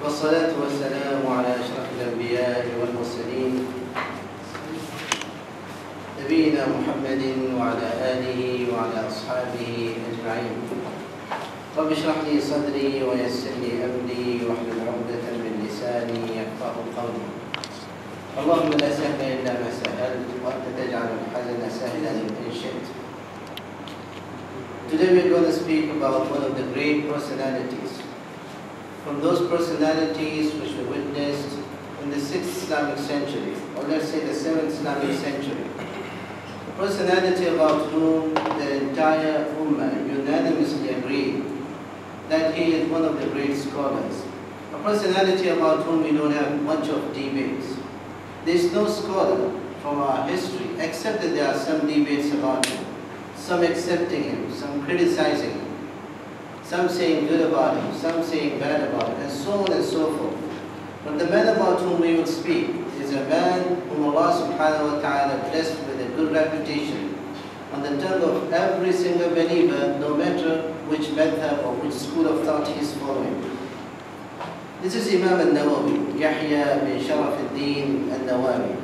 والصلاة والسلام على أشرف الأنبياء والمرسلين نبينا محمد وعلى آله وعلى أصحابه أجمعين. رب اشرح لي صدري ويسر لي أمري واحلل عقدة من لساني يفقهوا قولي. اللهم لا سهل إلا ما سهلت وأنت تجعل الحزن سهلا إن شئت. Today we are going to speak about one of the great personalities. From those personalities which were witnessed in the 6th Islamic century, or let's say the 7th Islamic century. A personality about whom the entire Ummah unanimously agreed that he is one of the great scholars. A personality about whom we don't have much of debates. There is no scholar from our history except that there are some debates about him. Some accepting him, some criticizing him, some saying good about him, some saying bad about him, and so on and so forth. But the man about whom we will speak is a man whom Allah subhanahu wa ta'ala blessed with a good reputation on the tongue of every single believer, no matter which madhab or which school of thought he is following. This is Imam al-Nawawi, Yahya bin Sharaf al-Din al-Nawawi.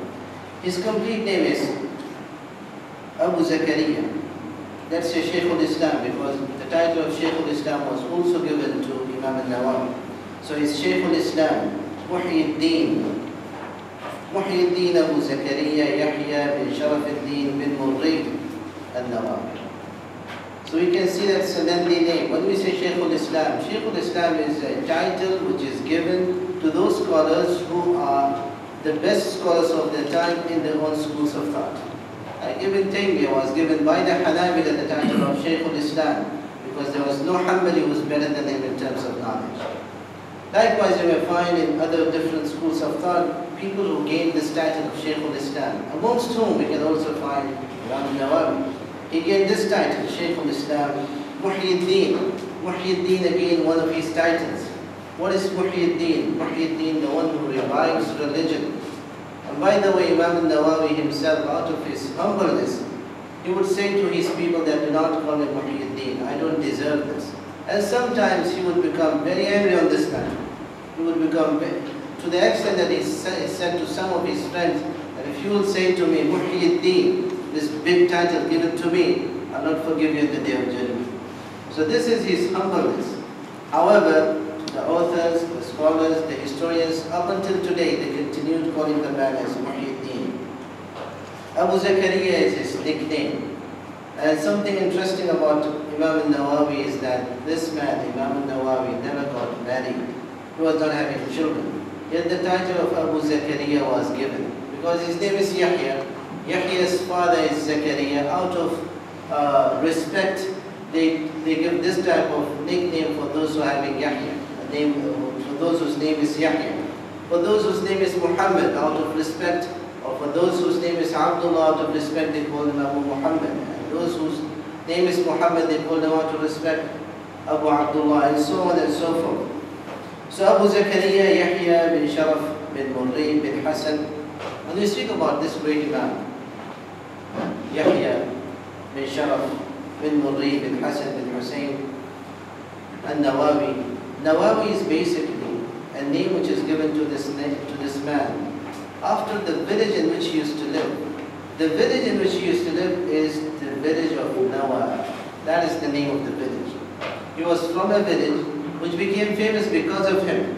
His complete name is Abu Zakaria. That's Shaykh al-Islam, because the title of Shaykh al-Islam was also given to Imam al-Nawawi. So it's Shaykh al-Islam, Muhyiddin Abu Zakaria Yahya bin Sharaf al-Din bin Murri al-Nawawi. So we can see that's a lengthy name. When we say Shaykh al-Islam is a title which is given to those scholars who are the best scholars of their time in their own schools of thought. Ibn Taymiyyah was given by the Hanabila the title of Shaykh al-Islam because there was no Hanbali who was better than him in terms of knowledge. Likewise, you may find in other different schools of thought people who gained this title of Shaykh al-Islam, amongst whom we can also find Imam al-Nawawi. He gained this title, Shaykh al-Islam, Muhyiddin. Muhyiddin, again, one of his titles. What is Muhyiddin? Muhyiddin, the one who revives religion. And by the way, Imam al-Nawawi himself, out of his humbleness, he would say to his people that do not call me Muhyiddin, I don't deserve this. And sometimes he would become very angry on this matter. He would become, to the extent that he said to some of his friends, that if you will say to me, Muhyiddin, this big title given to me, I'll not forgive you at the day of judgment. So this is his humbleness. However, the authors, the scholars, the historians, up until today, they continued calling the man as Muhyiddin. Abu Zakaria is his nickname. And something interesting about Imam al-Nawawi is that this man, Imam al-Nawawi, never got married. He was not having children. Yet the title of Abu Zakaria was given. Because his name is Yahya. Yahya's father is Zakaria. Out of respect, they give this type of nickname for those who are having Yahya. For those whose name is Yahya. For those whose name is Muhammad, out of respect, or for those whose name is Abdullah, out of respect, they call him Abu Muhammad. And those whose name is Muhammad, they call him out of respect, Abu Abdullah, and so on and so forth. So Abu Zakaria Yahya bin Sharaf bin Murri bin Hassan. When we speak about this great Imam, Yahya bin Sharaf bin Murri bin Hassan bin Hussein al-Nawawi. Nawawi is basically a name which is given to this man after the village in which he used to live. The village in which he used to live is the village of Nawa. That is the name of the village. He was from a village which became famous because of him.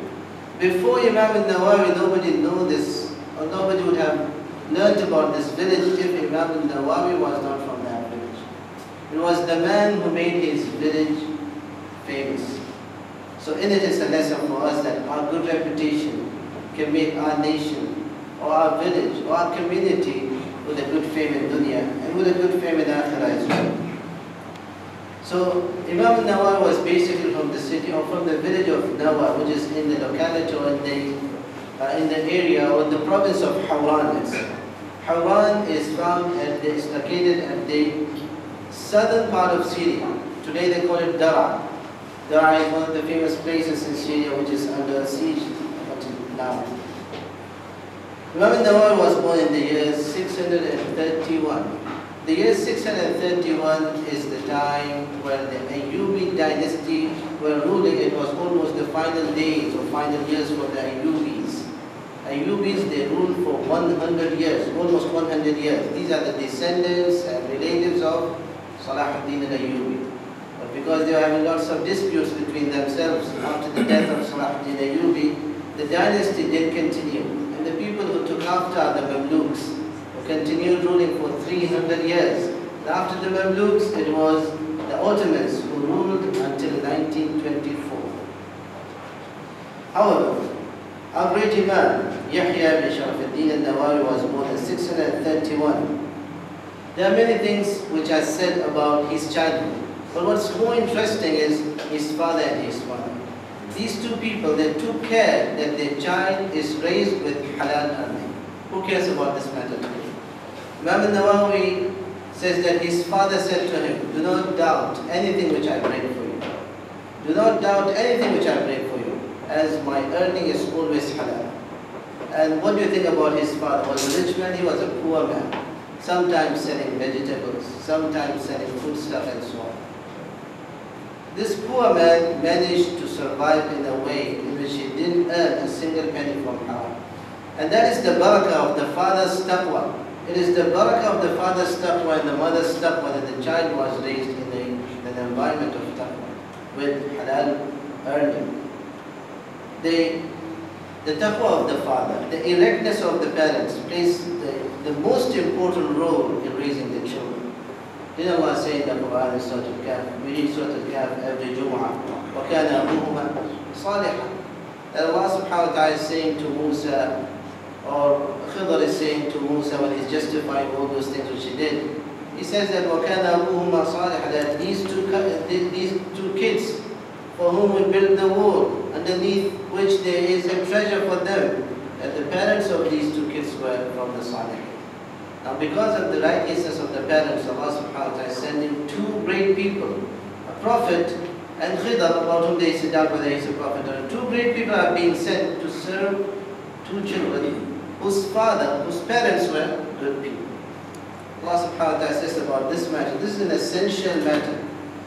Before Imam al-Nawawi, nobody knew this, or nobody would have learnt about this village if Imam al-Nawawi was not from that village. It was the man who made his village famous. So in it is a lesson for us that our good reputation can make our nation, or our village, or our community with a good fame in dunya, and with a good fame in akhirah as well. So Imam al-Nawawi was basically from the city, or from the village of Nawa, which is in the locality, or in the area, or in the province of Hawran. Hawran is located at the southern part of Syria. Today they call it Dara. Dara is one of the famous places in Syria which is under siege until now. Imam al-Nawawi was born in the year 631. The year 631 is the time when the Ayyubi dynasty were ruling. It was almost the final days or final years for the Ayyubis. Ayyubis, they ruled for 100 years, almost 100 years. These are the descendants and relatives of Salah ad-Din al-Ayyubi. But because they were having lots of disputes between themselves after the death of Salah ad-Din al-Ayyubi, the dynasty did continue. And the people who took after the Mamluks continued ruling for 300 years. And after the Mamluks, it was the Ottomans who ruled until 1924. However, our great Imam, Yahya ibn Sharaf al-Din al-Nawawi, was born in 631. There are many things which are said about his childhood. But what's more interesting is his father and his mother. These two people, they took care that their child is raised with halal earning. Who cares about this matter today? Imam al-Nawawi says that his father said to him, do not doubt anything which I bring for you. Do not doubt anything which I bring for you, as my earning is always halal. And what do you think about his father? Was a rich man? He was a poor man. Sometimes selling vegetables, sometimes selling foodstuff and so on. This poor man managed to survive in a way in which he didn't earn a single penny from haram. And that is the barakah of the father's taqwa. It is the barakah of the father's taqwa and the mother's taqwa that the child was raised in an environment of taqwa with halal earning. The taqwa of the father, the erectness of the parents plays the most important role in raising the children. Did Allah say in the Quran in Surah Al-Kahf, we read Surah Al-Kahf every Jumu'ah, وَكَانَ أَبُوهُمَا صَالِحًا. That Allah subhanahu wa ta'ala is saying to Musa, or Khidr is saying to Musa when he's justifying all those things which he did. He says that وَكَانَ أَبُوهُمَا صَالِحًا, that these two kids for whom we built the wall, underneath which there is a treasure for them, that the parents of these two kids were from the Salih. Now because of the righteousness of the parents, Allah subhanahu wa ta'ala is sending two great people, a prophet and Khidr, about whom they say doubt whether he's a prophet or not. Two great people are being sent to serve two children whose parents were good people. Allah subhanahu wa ta'ala says about this matter, this is an essential matter,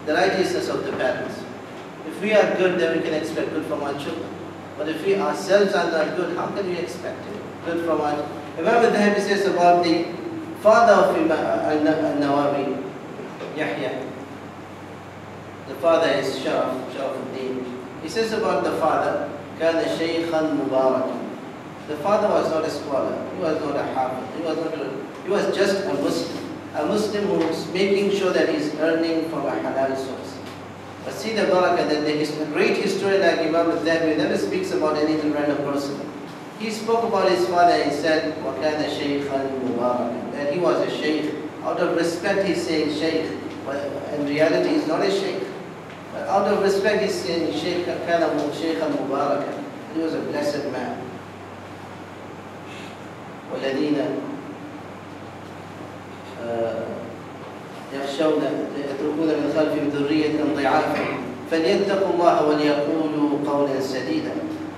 the righteousness of the parents. If we are good, then we can expect good from our children. But if we ourselves are not good, how can we expect good from our children? Imam al-Dhahabi says about the father of Imam al-Nawawi, Yahya. The father is Sharaf al-Din. He says about the father, كان شيخا مباركا. The father was not a scholar, he was not a hafiz, he was just a Muslim who was making sure that he's earning from a halal source. But see the barakah that a great historian like Imam al-Dhahabi never speaks about any random person. He spoke about his father and he said, وَكَانَ شَيْخًا مُبَارَكًا, that he was a shaykh. Out of respect he's saying shaykh, but in reality he's not a shaykh. But out of respect he's saying shaykh, كَانَ شَيْخًا مُبَارَكًا. He was a blessed man. وَالَّذِينَ يخشون يتركون من خلفهم ذرية ضعافا فليتقوا الله وليقولوا قولا سديدا.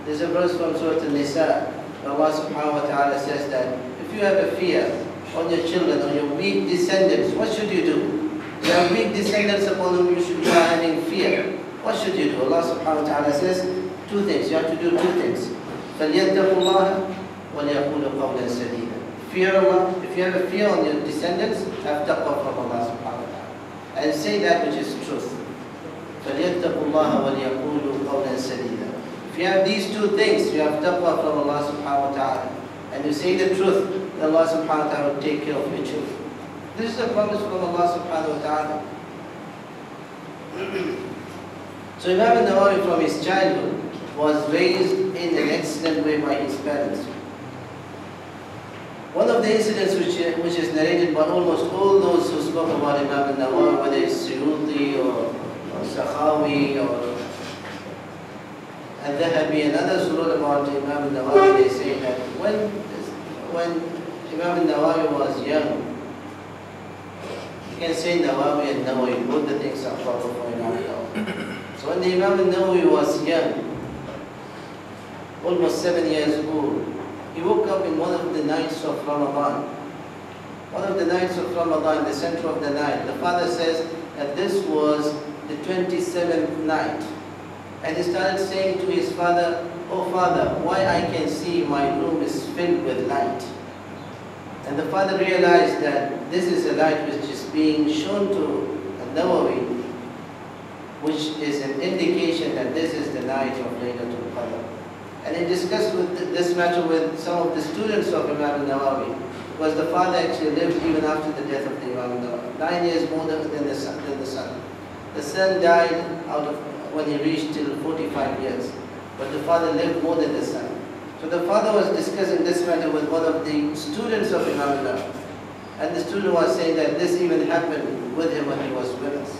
There's a verse from Surah An-Nisa where Allah subhanahu wa ta'ala says that if you have a fear on your children, on your weak descendants, what should you do? You have weak descendants upon whom you should be having fear. What should you do? Allah subhanahu wa ta'ala says two things. You have to do two things. فَلْيَتَّقُوا اللَّهَ وَلْيَقُولُوا قَوْلًا سَدِيدًا. Fear Allah. If you have a fear on your descendants, have taqwa from Allah subhanahu wa ta'ala. And say that which is truth. فَلْيَتَّقُوا اللَّهَ وَلْيَقُولُوا قَوْلًا سَدِيدًا. If you have these two things, you have taqwa from Allah subhanahu wa ta'ala, and you say the truth, then Allah subhanahu wa ta'ala will take care of your children. This is a promise from Allah subhanahu wa ta'ala. So Imam al-Nawawi from his childhood was raised in an excellent way by his parents. One of the incidents which is narrated by almost all those who spoke about Imam al-Nawawi, whether it's Suyuti or Sakhawi or Al-Dhahabi and others who wrote about Imam al-Nawawi, they say that when Imam al-Nawawi was young, you can say Nawawi and Nawawi, both the things are proper for Imam al-Nawawi. So when the Imam al-Nawawi was young, almost 7 years old, he woke up in one of the nights of Ramadan. One of the nights of Ramadan, the center of the night. The father says that this was the 27th night. And he started saying to his father, "Oh father, why I can see my room is filled with light?" And the father realized that this is a light which is being shown to Nawawi, which is an indication that this is the night of Laylatul Qadr. And he discussed this matter with some of the students of Imam Nawawi, because the father actually lived even after the death of the Imam Nawawi, 9 years more than the son. The son died when he reached till 45 years, but the father lived more than the son. So the father was discussing this matter with one of the students of Imam Nawawi, and the student was saying that this even happened with him when he was with us.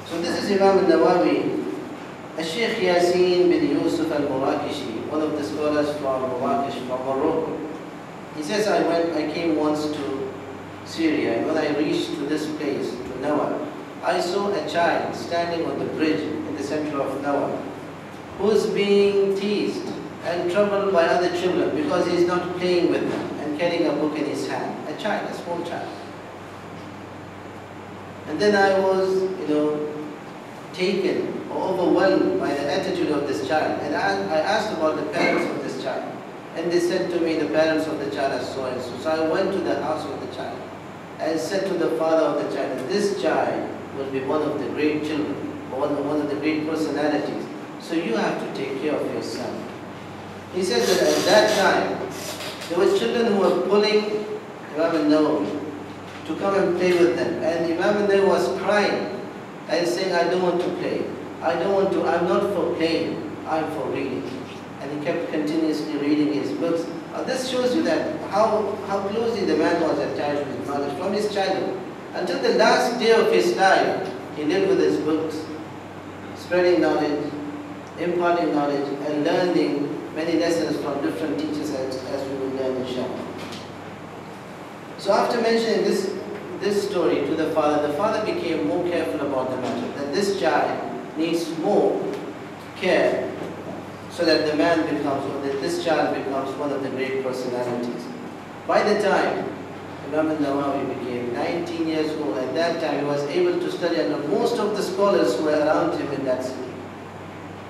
So this is Imam Nawawi. Sheikh Yasin bin Yusuf al-Murakishi, one of the scholars from Marakesh, from Morocco. He says, I came once to Syria, and when I reached to this place, to Nawa, I saw a child standing on the bridge in the center of Nawa, who's being teased and troubled by other children because he's not playing with them and carrying a book in his hand. A child, a small child. And then I was, taken or overwhelmed by the attitude of this child. And I asked about the parents of this child. And they said to me, the parents of the child are so and so. So I went to the house of the child and said to the father of the child, this child will be one of the great children, or one of the great personalities. So you have to take care of your son. He said that at that time, there were children who were pulling Imam Nawawi to come and play with them. And Imam Nawawi was crying and saying, I don't want to play. I'm not for playing, I'm for reading. And he kept continuously reading his books. This shows you that how closely the man was attached with knowledge from his childhood. Until the last day of his life, he lived with his books, spreading knowledge, imparting knowledge, and learning many lessons from different teachers as we will learn inshallah. So after mentioning this story to the father became more careful about the matter, that this child needs more care so that the man becomes, or that this child becomes one of the great personalities. By the time Imam Nawawi became 19 years old, at that time he was able to study under most of the scholars who were around him in that city.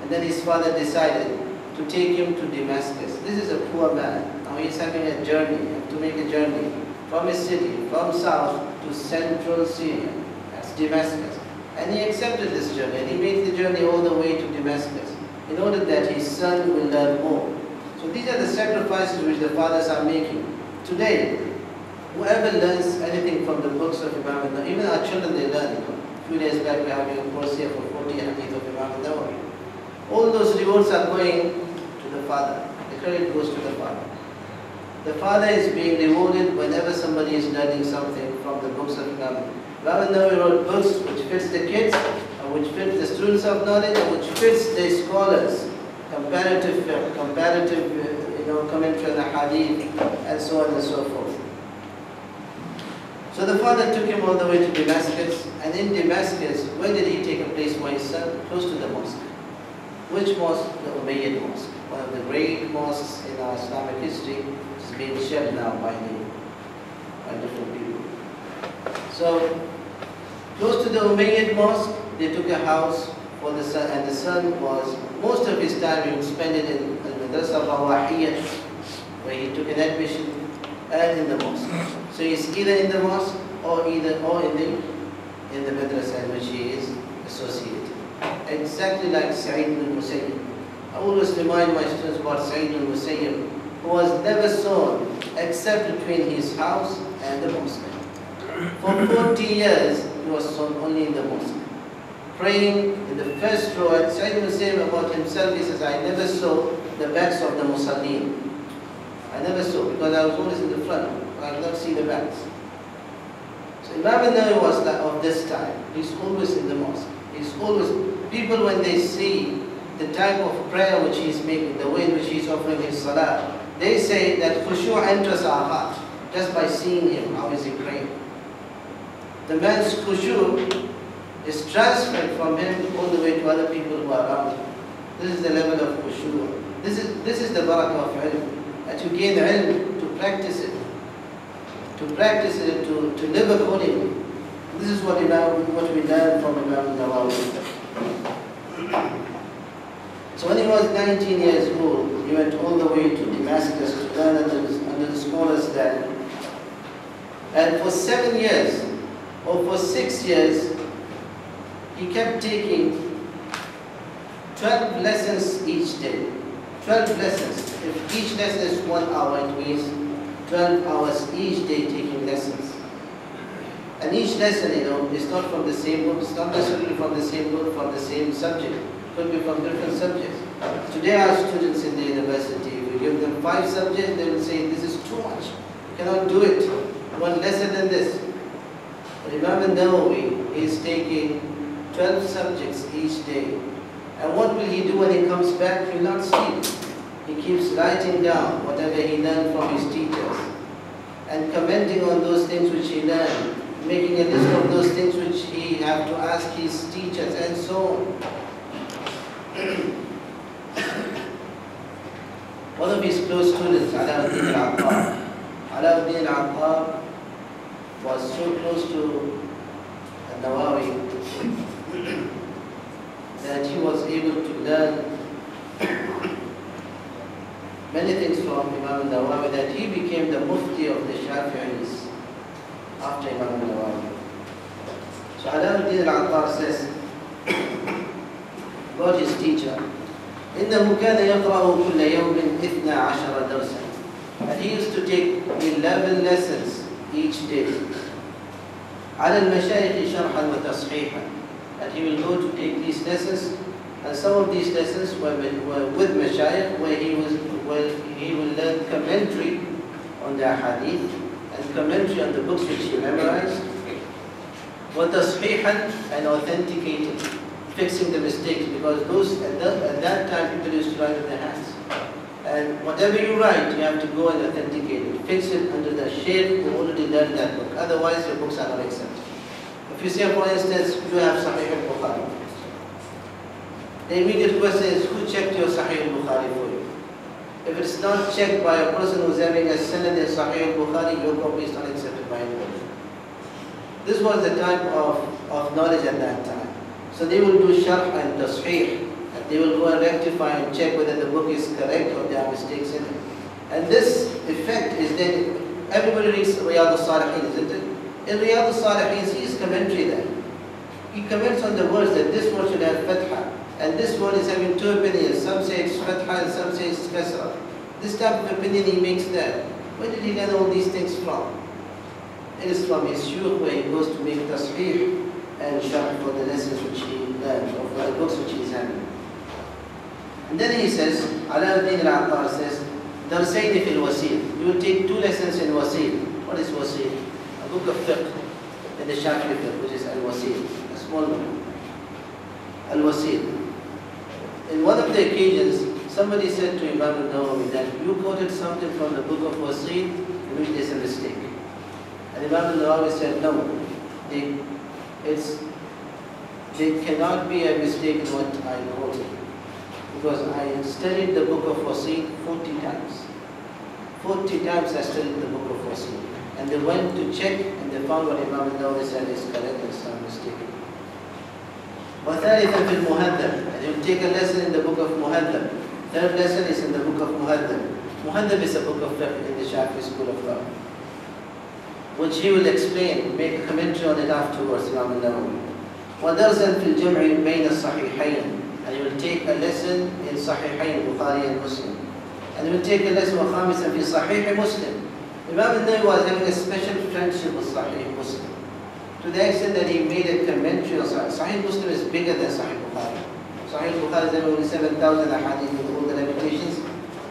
And then his father decided to take him to Damascus. This is a poor man. Now he's having a journey, to make a journey from his city, from south to central Syria. That's Damascus. And he accepted this journey, and he made the journey all the way to Damascus in order that his son will learn more. So these are the sacrifices which the fathers are making. Today, whoever learns anything from the books of Imam Nawawi, even our children, they learn. A few days back we are having a course here for 40 hadith of Imam Nawawi. All those rewards are going to the father. The credit goes to the father. The father is being rewarded whenever somebody is learning something from the books of Imam Nawawi. Imam Nawawi wrote books which fits the kids, which fits the students of knowledge, and which fits the scholars, comparative commentary on the hadith, and so on and so forth. So the father took him all the way to Damascus, and in Damascus, where did he take a place for his son? Close to the mosque. Which mosque? The Umayyad Mosque, one of the great mosques in our Islamic history, which is being shared now by different people. So, close to the Umayyad Mosque, they took a house for the son, and the son was, most of his time he would spend it in Al-Madrasa Rawahiyya, where he took an admission, and in the mosque. So he's either in the mosque or in the madrasa in which he is associated. Exactly like Sa'id bin Musayyib. I always remind my students about Sa'id bin Musayyib, who was never sown except between his house and the mosque. For 40 years, he was sown only in the mosque, praying in the first row. And Sa'id bin Musayyib about himself, he says, I never saw the backs of the Musallin. I never saw, because I was always in the front. I could not see the backs. So Imam Nawawi was of this time. He's always in the mosque. He's always, people when they see the type of prayer which he's making, the way in which he's offering his salah, they say that khushu' enters our heart just by seeing him, how is he praying. The man's khushu' is transferred from him all the way to other people who are around him. This is the level of khushu'. This is the barakah of ilm. That you gain ilm to practice it, to live accordingly. This is what we learn from Imam Nawawi. So when he was 19 years old, he went all the way to Damascus to learn under the scholars there. And for 7 years, or for 6 years, he kept taking 12 lessons each day. 12 lessons. If each lesson is 1 hour, it means 12 hours each day taking lessons. And each lesson, is not from the same book, it's not necessarily from the same book, from the same subject. It could be from different subjects. Today our students in the university, if we give them 5 subjects, they will say, this is too much. You cannot do it. One lesson than this. But Imam Nawawi is taking 12 subjects each day. And what will he do when he comes back? He will not sleep. He keeps writing down whatever he learned from his teachers and commenting on those things which he learned, making a list of those things which he had to ask his teachers and so on. One of his close students, Alauddin al-Attar. Alauddin al-Attar was so close to Nawawi that he was able to learn many things from Imam Nawawi, that he became the mufti of the Shafi'is after Imam Nawawi. So Alauddin al-Attar says about his teacher, إنه كان يقرأ كل يوم 12 درسا. And he used to take 11 lessons each day. على المشايخ شرحا وتصحيحا. And he will go to take these lessons, and some of these lessons were with mashayikh, where he will learn commentary on the hadith and commentary on the books which he memorized, وتصحيحا, and authenticating, fixing the mistakes, because those at that time people used to write with their hands. And whatever you write, you have to go and authenticate it, fix it under the shaykh who already learned that book. Otherwise, your books are not accepted. If you say, for instance, you have Sahih al-Bukhari, the immediate question is, who checked your Sahih al-Bukhari for you? If it's not checked by a person who's having a sanad in Sahih al-Bukhari, your copy is not accepted by anybody. This was the type of knowledge at that time. So they will do sharh and tasheeh, and they will go and rectify and check whether the book is correct or there are mistakes in it. And this effect is then, everybody reads Riyadh al-Salihin, isn't it? In Riyadh al-Salihin, he is commentary there. He comments on the words that this word should have fatha, and this word is having 2 opinions. Some say it's fatha and some say it's kasra. This type of opinion he makes there. Where did he learn all these things from? It is from his shuyukh, where he goes to make tasheeh and sharh for the lessons which he learned, or for the books which he is having. And then he says, Alauddin al-Attar says, Darsaini fil Wasil. You will take 2 lessons in Wasil. What is Wasil? A book of fiqh in the Shafi'i fiqh, which is al-Wasil, a small book. Al-Wasil. In one of the occasions, somebody said to Imam al-Nawawi that you quoted something from the book of Wasil in which there is a mistake. And Imam al-Nawawi said, no, there cannot be a mistake in what I quoted. Because I studied the book of Wasil 40 times. 40 times I studied the book of Wasil. And they went to check and they found what Imam al-Nawawi said is correct and it's not mistaken. وَثَالِثًا فِي الْمُهَذَّبِ. And you take a lesson in the book of Muhaddab. 3rd lesson is in the book of Muhaddab. Muhaddab is a book of fiqh in the Shafi'i school of law, which he will explain, make a commentary on it afterwards, Imam al-Nawawi. وَدَرْسًا فِي الْجَمْعِ بَيْنَ الصَّحِيحَيْنِ. And he will take a lesson in Sahihayn, Bukhari and Muslim. And he will take a lesson وَخَامِسًا فِي Sahih Muslim. Imam al-Nawawi was having a special friendship with Sahih Muslim, to the extent that he made a commentary on Sahih Muslim is bigger than Sahih Bukhari. Sahih Bukhari is having only 7,000 ahadith with all the limitations.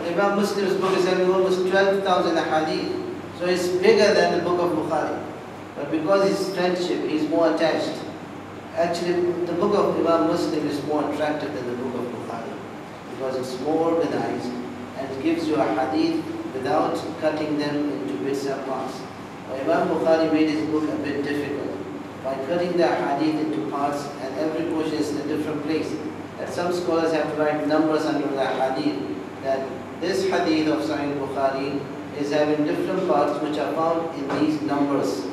Imam Muslim's book is having almost 12,000 ahadith. So it's bigger than the book of Bukhari. But because his friendship, he's more attached. Actually, the book of Imam Muslim is more attractive than the book of Bukhari, because it's more organized and it gives you a hadith without cutting them into bits and parts. But Imam Bukhari made his book a bit difficult by cutting the hadith into parts, and every portion is in a different place. That some scholars have to write numbers under the hadith, that this hadith of Sahih Bukhari is having different parts which are found in these numbers.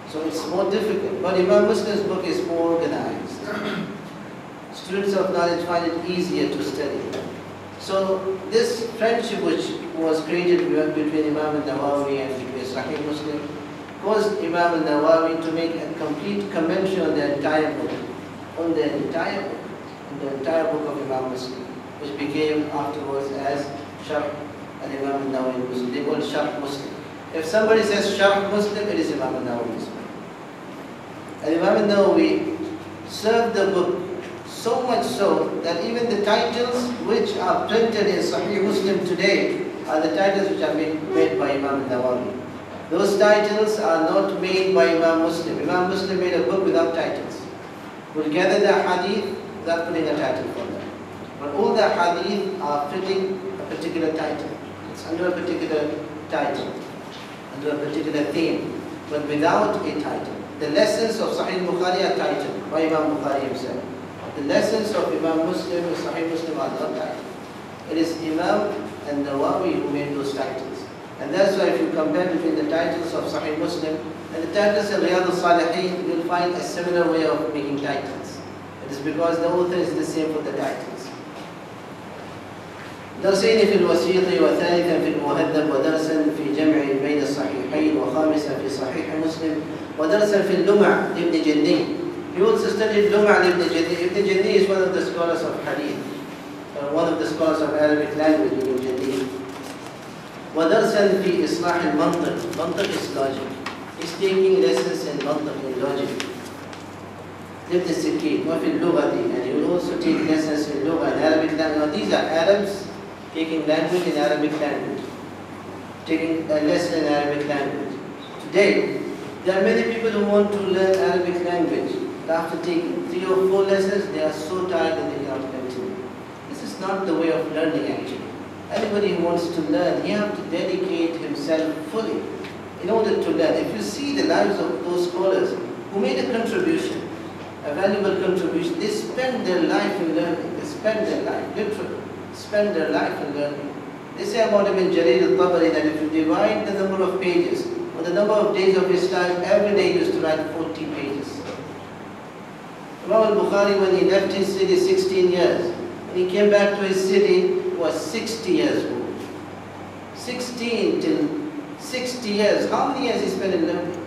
So it's more difficult. But Imam Muslim's book is more organized. Students of knowledge find it easier to study. So this friendship which was created between Imam al-Nawawi and between Sahih Muslim caused Imam al-Nawawi to make a complete commentary on the entire book, on the entire book of Imam Muslim, which became afterwards as Sharh al-Imam al-Nawawi Muslim. They call it Sharh Muslim. If somebody says Sharh Muslim, it is Imam al-Nawawi Muslim. And Imam al-Nawawi served the book so much so that even the titles which are printed in Sahih Muslim today are the titles which are made by Imam al-Nawawi. Those titles are not made by Imam Muslim. Imam Muslim made a book without titles. We'll gather the hadith without putting a title for them. But all the hadith are fitting a particular title. It's under a particular title, under a particular theme, but without a title. The lessons of Sahih Bukhari are titled by Imam Bukhari himself. The lessons of Imam Muslim and Sahih Muslim are not titled. It is Imam and Nawawi who made those titles. And that's why if you compare between the titles of Sahih Muslim and the titles of Riyadh al-Salihin, you'll find a similar way of making titles. It is because the author is the same for the titles. درسين في الوسيط وثالثا في المهذب ودرسا في جمع بين الصحيحين وخامسا في صحيح مسلم ودرسا في اللمع لابن جني. He also studied Lum'a ibn Jaddi. Ibn Jaddi is one of the scholars of Hadith, one of the scholars of Arabic language, Ibn Jaddi. وَدَرْسًا فِي إِصْلَاحِ الْمَنْطِقِ. Mantiq is logic. He's taking lessons in mantiq, in logic. Ibn Sikkin, وَفِي اللُّغَةِ, and he will also take lessons in Lugha, in Arabic language. Now these are Arabs taking language in Arabic language, taking a lesson in Arabic language. Today, there are many people who want to learn Arabic language. After taking 3 or 4 lessons, they are so tired that they cannot continue. This is not the way of learning actually. Anybody who wants to learn, he has to dedicate himself fully in order to learn. If you see the lives of those scholars who made a contribution, a valuable contribution, they spend their life in learning. They spend their life, literally, spend their life in learning. They say about Ibn Jarir al-Tabari that if you divide the number of pages or the number of days of his life, every day he used to write 40 pages. Imam al-Bukhari, when he left his city 16 years, when he came back to his city, he was 60 years old. 16 till 60 years. How many years he spent in learning?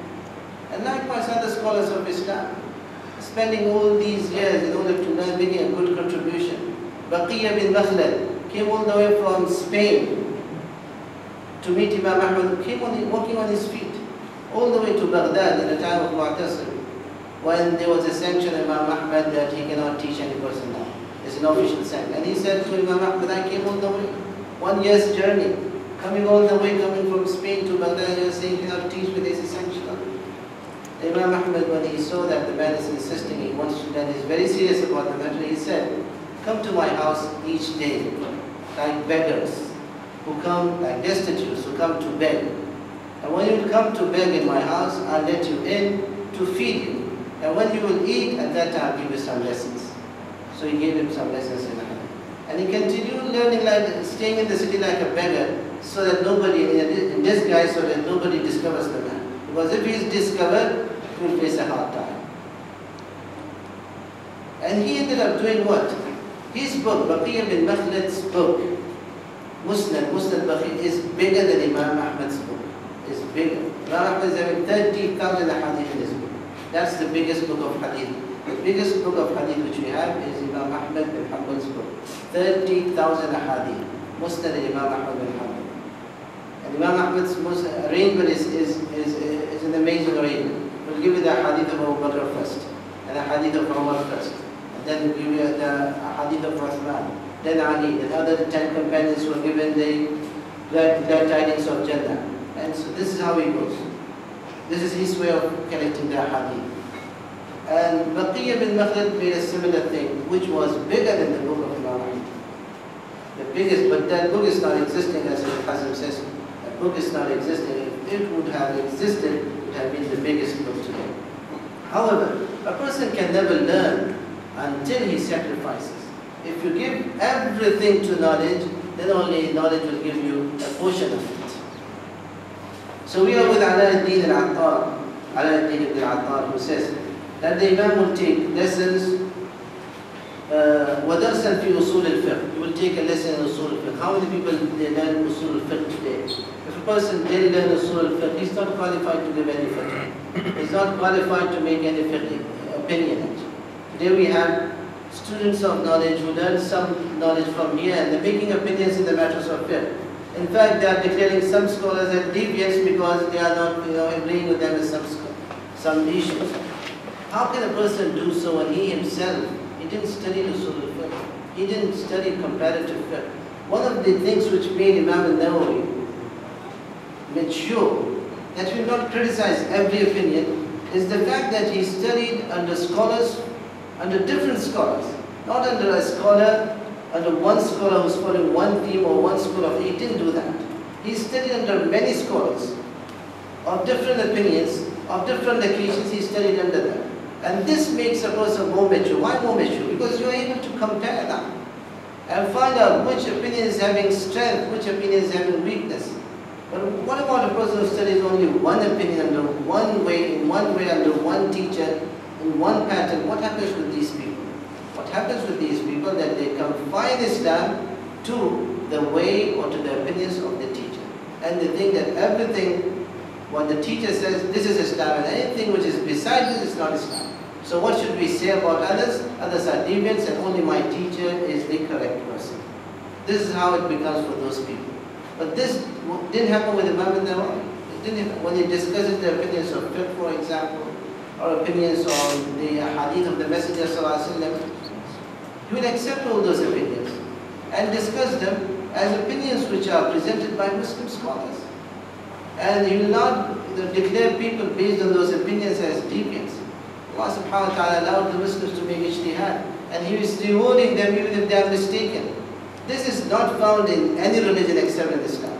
And likewise other scholars of Islam, spending all these years in order to learn, making a good contribution. Baqiyya bin Makhlad came all the way from Spain to meet Imam Ahmad, came walking on his feet, all the way to Baghdad in the time of Mu'tasim, when there was a sanction of Imam Ahmad that he cannot teach any person now. It's an official sanction. And he said to Imam Ahmad, I came all the way, 1 year's journey, coming all the way, coming from Spain to Baghdad, you're saying you cannot teach, but there's a sanction on it. Imam Ahmad, when he saw that the man is insisting, he wants to learn, he's very serious about the matter, he said, come to my house each day, like beggars, who come, like destitutes, who come to beg. And when you come to beg in my house, I'll let you in to feed you. And when you will eat, at that time I'll give you some lessons. So he gave him some lessons in Arabic. And he continued learning, like staying in the city like a beggar, so that nobody, in disguise, so that nobody discovers the man. Because if he is discovered, he will face a hard time. And he ended up doing what? His book, Baqiyya bin Makhlad's book, Musnad Baqi, is bigger than Imam Ahmad's book. It's bigger. Imam Ahmad is having 30,000 hadith in his book. That's the biggest book of hadith. The biggest book of hadith which we have is Imam Ahmad bin Hanbal's book. 30,000 hadith. Musnad Imam Ahmad bin Hanbal. And Imam Ahmad's arrangement is an amazing arrangement. We'll give you the hadith of Abu Bakr first, and the hadith of Umar first, and then we'll give you the hadith of Uthman, then Ali, and other 10 companions who were given the glad tidings of Jannah. And so this is how he goes. This is his way of connecting the hadith. And Baqiyya bin Makhlad made a similar thing, which was bigger than the book of Imam Ahmad. The biggest, but that book is not existing, as Ibn Hazm says. That book is not existing. If it would have existed, it would have been the biggest book today. However, a person can never learn until he sacrifices. If you give everything to knowledge, then only knowledge will give you a portion of it. So we are with Alauddin al-Attar, Alauddin ibn al-Attar, who says that the Imam will take lessons وَدَرْسًا فِي أُصُولِ الْفِقْهِ. You will take a lesson in Usul al-Fiqh. How many people they learn Usul al-Fiqh today? If a person didn't learn Usul al-Fiqh, he's not qualified to give any fiqh. He's not qualified to make any fiqh opinion. Today we have students of knowledge who learn some knowledge from here and they're making opinions in the matters of fiqh. In fact, they are declaring some scholars as deviants because they are not agreeing with them in some issues. How can a person do so when he himself, he didn't study Usul al-Fiqh, he didn't study comparative fiqh? One of the things which made Imam al-Nawawi mature, that we will not criticize every opinion, is the fact that he studied under scholars, under different scholars, not under a scholar, under one scholar who's following one theme or one school of, he didn't do that. He studied under many scholars of different opinions, of different occasions, he studied under them. And this makes a person more mature. Why more mature? Because you are able to compare them and find out which opinion is having strength, which opinion is having weakness. But what about a person who studies only one opinion under one way, in one way, under one teacher, in one pattern? What happens with these people? What happens with these people? That they confine Islam to the way or to the opinions of the teacher. And they think that everything, what the teacher says, this is Islam, and anything which is beside this is not Islam. So what should we say about others? Others are deviants and only my teacher is the correct person. This is how it becomes for those people. But this didn't happen with Imam al-Nawawi. It didn't happen. When he discusses the opinions of fiqh, for example, or opinions on the hadith of the Messenger ﷺ, he will accept all those opinions and discuss them as opinions which are presented by Muslim scholars. And he will not declare people based on those opinions as deviants. Allah subhanahu wa ta'ala allowed the Muslims to make ijtihad, and He is rewarding them even if they are mistaken. This is not found in any religion except in Islam.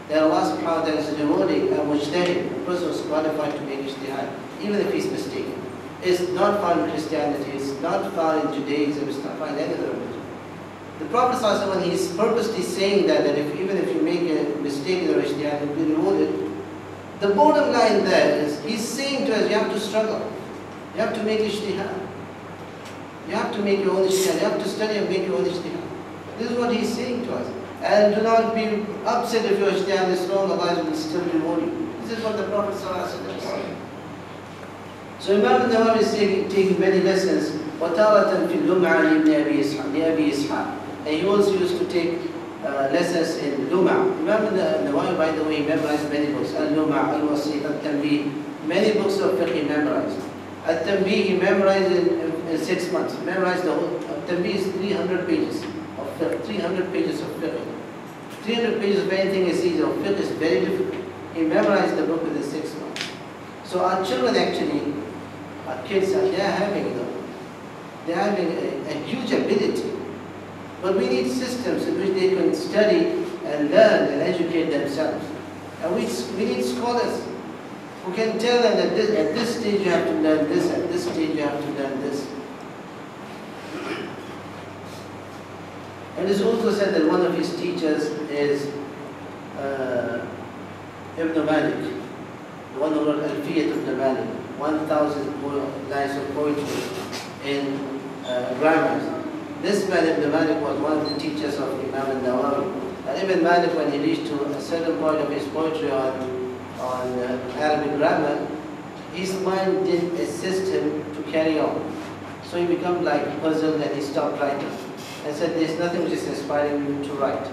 That Allah subhanahu wa ta'ala is rewarding a mujtahid, a person who is qualified to make ijtihad, even if he is mistaken. It's not found in Christianity, it's not found in Judaism, it's not found in any other religion. The Prophet ﷺ, when he is purposely saying that even if you make a mistake in your ijtihad, you'll be rewarded, the bottom line there is, he's saying to us, you have to struggle. You have to make ijtihad. You have to make your own ijtihad. You have to study and make your own ijtihad. This is what he's saying to us. And do not be upset if your ijtihad is wrong, Allah will still reward you. This is what the Prophet ﷺ is saying. So Imam al-Nawawi is taking many lessons. وَتَارَةً فِي اللُّمْعَ لِأَبِي إِسْحَاقٍ. And he also used to take lessons in Lum'a. Imam al-Nawawi, by the way, he memorized many books. Al-Lum'a, Al-Wasit, Al-Tanbih. Many books of fiqh he memorized. Al-Tanbih he memorized in 6 months. He memorized the whole. Al-Tanbih is 300 pages of fiqh. 300 pages of fiqh. 300 pages of anything he sees of fiqh is very difficult. He memorized the book within 6 months. So our children actually, our kids, they are having a huge ability. But we need systems in which they can study and learn and educate themselves. And we need scholars who can tell them that at this stage you have to learn this, at this stage you have to learn this. And it's also said that one of his teachers is Ibn Malik, the one who wrote Alfiyat Ibn Malik, 1,000 lines of poetry in grammar. This man Ibn Malik was one of the teachers of Imam al-Nawawi. And Ibn Malik, when he reached to a certain point of his poetry on Arabic grammar, his mind didn't assist him to carry on. So he became like puzzled and he stopped writing. And said, there's nothing which is inspiring you to write.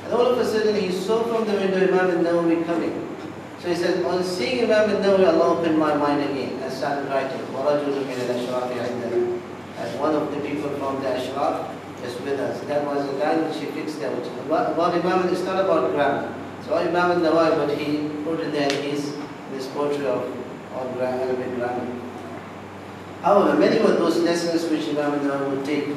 And all of a sudden he saw from the window Imam al-Nawawi coming. So he said, on seeing Imam al-Nawawi, Allah opened my mind again and started writing. And one of the people from the Ashraf is with us. That was a line which he fixed there. About Imam, it's not about grammar. So Imam al-Nawawi, but he put it there in this poetry of Arabic grammar. However, many were those lessons which Imam al-Nawawi would take.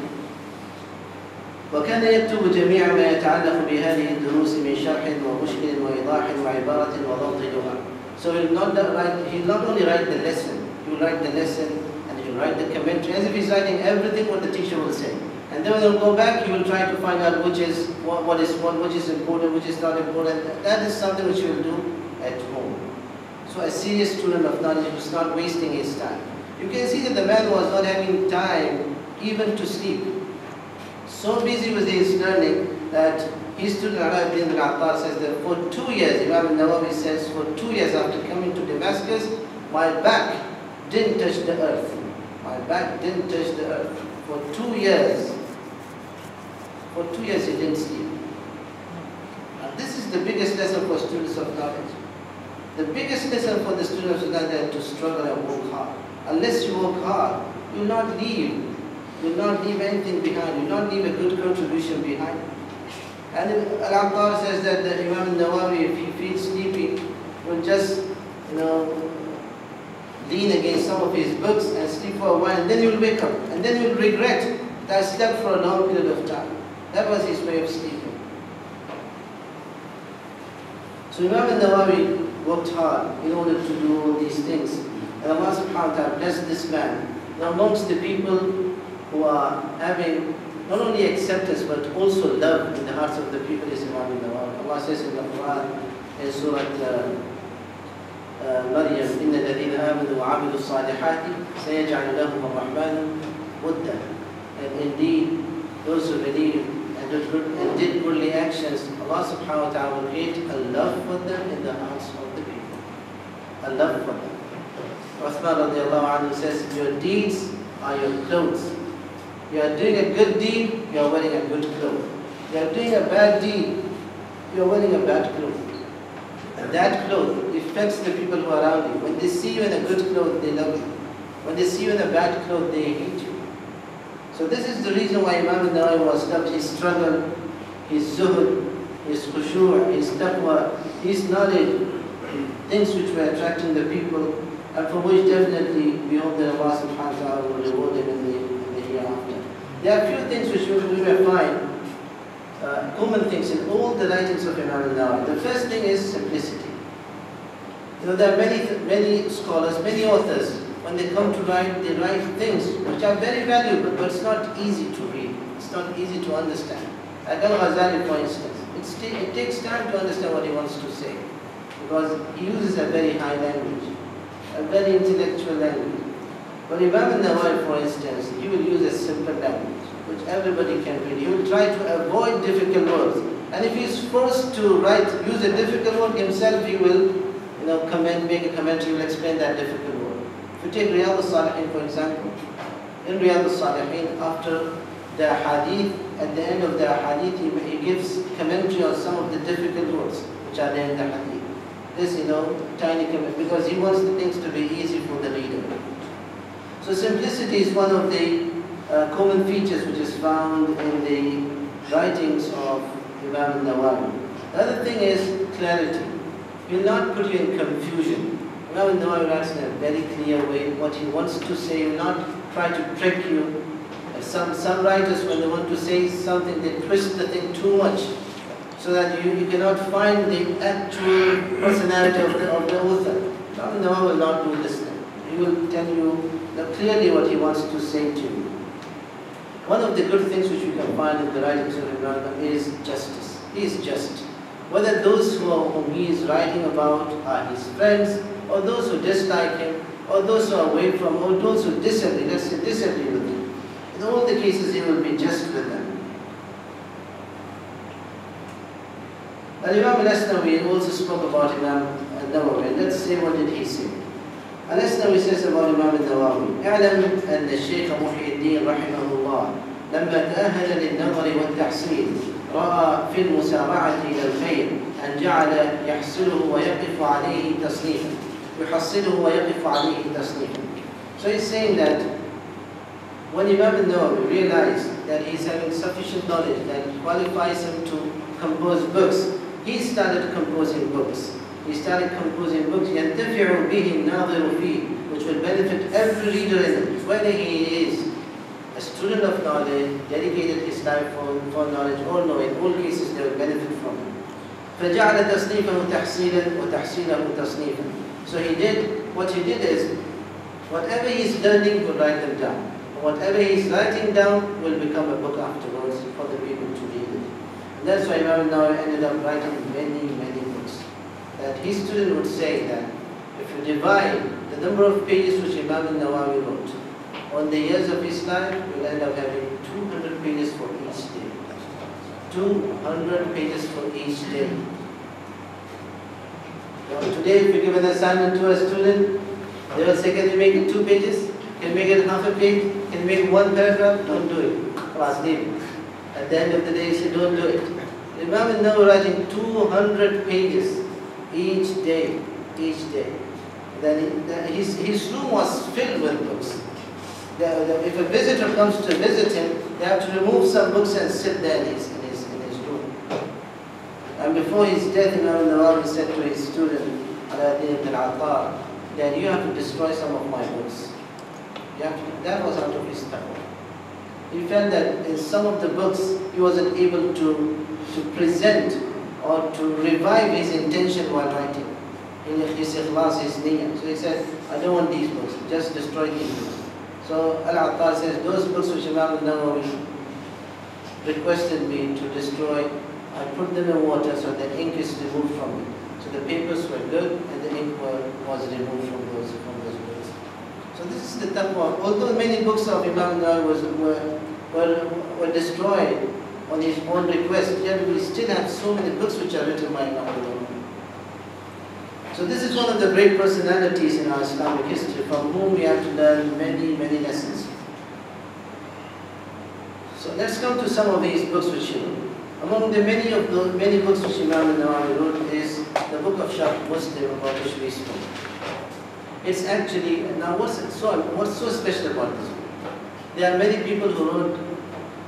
وكان يكتب جميع ما يتعلق بهذه الدروس من شرح ومشكل وإيضاح وعبارة وضبط لغة. So he'll not only write the lesson, he'll write the lesson and he'll write the commentary as if he's writing everything what the teacher will say. And then when he'll go back, he will try to find out which is important, which is not important. That is something which he will do at home. So a serious student of knowledge who's not wasting his time. You can see that the man was not having time even to sleep. so busy with his learning that his student Ala ibn al-Attar says that for 2 years, Imam al-Nawawi says, for 2 years after coming to Damascus, my back didn't touch the earth. My back didn't touch the earth. For 2 years. For 2 years he didn't sleep. And this is the biggest lesson for students of knowledge. The biggest lesson for the students of knowledge is to struggle and work hard. Unless you work hard, you will not leave. You will not leave anything behind. You will not leave a good contribution behind. And Al-Attar says that the Imam Nawawi, if he feels sleepy, will just, lean against some of his books and sleep for a while, and then he will wake up. And then he will regret that I slept for a long period of time. That was his way of sleeping. So Imam Nawawi worked hard in order to do all these things. And Allah subhanahu wa ta'ala blessed this man. Now amongst the people who are having not only acceptance but also love in the hearts of the people is Imam Nawawi. Allah says in the Quran, in Surah Maryam, إِنَّ الَّذِينَ آمَنُوا وَعَمِلُوا الصَّالِحَاتِ سَيَجْعَلُ لَهُمُ الرَّحْمَنُ وُدًّا. And indeed, those who believe and did goodly actions, Allah subhanahu wa ta'ala will create a love for them in the hearts of the people. A love for them. Uthman radiallahu anhu says, your deeds are your clothes. You are doing a good deed, you are wearing a good cloth. You are doing a bad deed, you are wearing a bad cloth. And that cloth affects the people who are around you. When they see you in a good cloth, they love you. When they see you in a bad cloth, they hate you. So this is the reason why Imam al-Nawawi was loved. His struggle, his zuhud, his khushu', his taqwa, his knowledge, things which were attracting the people, and for which definitely we hope that Allah subhanahu wa ta'ala will reward him in the hereafter. There are few things which we may find common things in all the writings of Imam al-Nawawi. The first thing is simplicity. There are many scholars, many authors, when they come to write, they write things which are very valuable, but it's not easy to read. It's not easy to understand. Like Al-Ghazali, for instance, it takes time to understand what he wants to say, because he uses a very high language, a very intellectual language. But Imam al-Nawawi, for instance, he will use a simple language, which everybody can read. He will try to avoid difficult words. And if he is forced to use a difficult word himself, he will make a comment, he will explain that difficult word. If you take Riyadh al-Salihin, for example, in Riyadh al-Salihin, after the hadith, at the end of the hadith, he gives commentary on some of the difficult words which are there in the hadith. This, tiny comment, because he wants the things to be easy for the reader. So simplicity is one of the common features which is found in the writings of Imam al-Nawawi. The other thing is clarity. He will not put you in confusion. Imam al-Nawawi writes in a very clear way what he wants to say. He will not try to trick you. Some writers, when they want to say something, they twist the thing too much, so that you cannot find the actual personality of the author. Imam al-Nawawi will not do this thing. He will tell you clearly what he wants to say to you. One of the good things which you can find in the writings of Imam is justice. He is just. Whether those whom he is writing about are his friends, or those who dislike him, or those who are away from him, or those who disagree with him. In all the cases, he will be just with them. Imam al-Asnawi also spoke about Imam al-Nawawi. Let's see what did he say. Al-Asnawi says about Imam al-Nawawi, اعلم أن الشيخ محي الدين رحمه الله لما تأهل للنظر والتحصيل رأى في المسارعة إلى الخير أن جعل يحصله ويقف عليه تصنيفا. يحصله ويقف عليه تصنيفا. So he's saying that when Imam al-Nawawi realized that he's having sufficient knowledge that qualifies him to compose books, he started composing books. He started composing books ينتفع به الناظر فيه, which will benefit every reader in it, whether he is a student of knowledge, dedicated his life for knowledge, or no, in all cases they will benefit from it. فجعل تصنيفه تحصيلا وتحصيله تصنيفا. So what he did is, whatever he is learning, he will write them down. Whatever he is writing down will become a book afterwards for the people to read it. And that's why Imam al-Nawawi ended up writing many books. That his student would say that if you divide the number of pages which Imam al-Nawawi wrote on the years of his life, you'll end up having 200 pages for each day. 200 pages for each day. Now, today, if you give an assignment to a student, they will say, can you make it 2 pages? Can you make it half a page? Can you make it 1 paragraph? Don't do it. Class, leave it. At the end of the day, you say, don't do it. Imam al-Nawawi writing 200 pages each day. Then his room was filled with books. If a visitor comes to visit him, they have to remove some books and sit there in his room. And before his death, Imam al-Nawawi said to his student, Ala-Din ibn al-Attar, that you have to destroy some of my books. That was out of his taqwa. He felt that in some of the books, he wasn't able to present or to revive his intention while writing. His ikhlas, his niyyah. So he said, I don't want these books, just destroy these books. So Al-Attar says, those books which Imam al-Nawawi requested me to destroy, I put them in water so the ink is removed from it. So the papers were good and the ink was removed from those books. So this is the taqwa. Although many books of Imam al-Nawawi were destroyed on his own request, yet we still have so many books which are written by Imam al-Nawawi. So this is one of the great personalities in our Islamic history from whom we have to learn many, many lessons. So let's come to some of these books which he wrote. Among the many books which Imam al-Nawawi wrote is the book of Sharh Muslim, about which we spoke. It's actually, now what's so special about this book? There are many people who wrote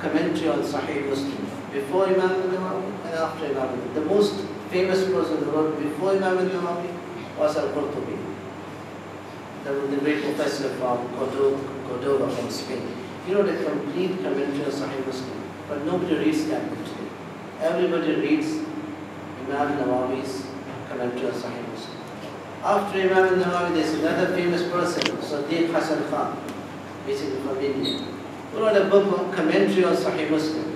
commentary on Sahih Muslim before Imam al-Nawawi and after Imam al-Nawawi. The most famous person who wrote before Imam al-Nawawi was Al-Qurtubi, the great professor from Cordova from Spain. He wrote a complete commentary on Sahih Muslim, but nobody reads that book today. Everybody reads Imam al-Nawawi's commentary on Sahih Muslim. After Imam al-Nawawi, there's another famous person, Sadiq Hasan Khan, basically from India, who wrote a book on commentary on Sahih Muslim.